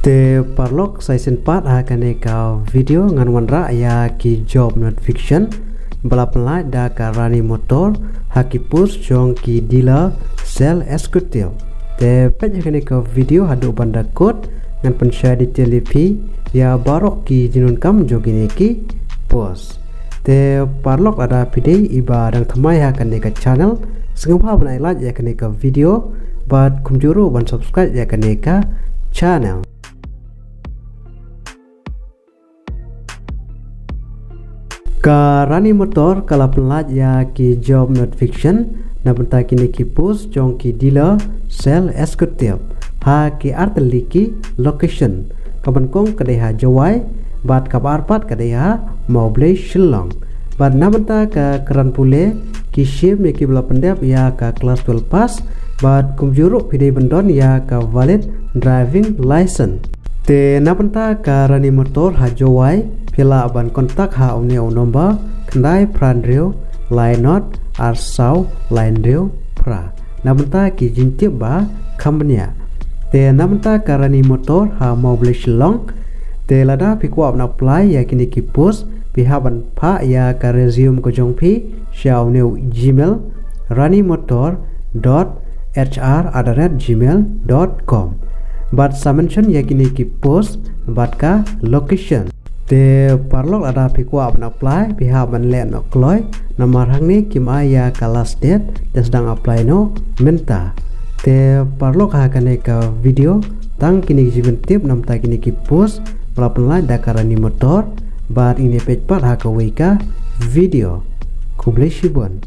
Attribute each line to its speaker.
Speaker 1: Te parlok saya sempat akan eka video ngan wanra ya ki job notification balapla da karani motor hakipus jong ki dealer sell executive. Te pej akan eka video hadu banda code ngan pensyai di telepi ya barok ki jinun kam jogine ki post. Te parlok ada pide iba dang thamai akan eka channel sengapa banai like ya akan eka video but kumjuru ban subscribe ya akan eka channel. Karani motor kala pelat ya ki job notification na benta kini ki post jong ki dealer sell executive ha ki arteli ki location kaban kong kadeha jawai bat kabar pat kadeha moble shillong bat na benta ka keran pule ki shim ya ki bela pendap ya ka class 12 pass bat kumjuruk pide bendon ya ka valid driving license. Te na benta karani motor ha jawai pila ban kontak ha omne nomba kendai prandrio line not arsau line rio pra nabenta ki jintip ba kambnya te nabenta karani motor ha mobil shillong te lada pikwa na apply ya kini ki post pihaban pha ya ka resume ko jongpi shau new gmail ranimotor.hr@gmail.com bat mention ya kini ki post bat ka location. Te parlok ada pikwa ban apply pihak ban le no kloy nomor hang ni kim aya ka last date dan sedang apply no minta. Te parlok ha kan ka video tang kini jiben tip nam ta kini ki post pelapan da karani motor bar ini page part ha ka wika video kublai shibon.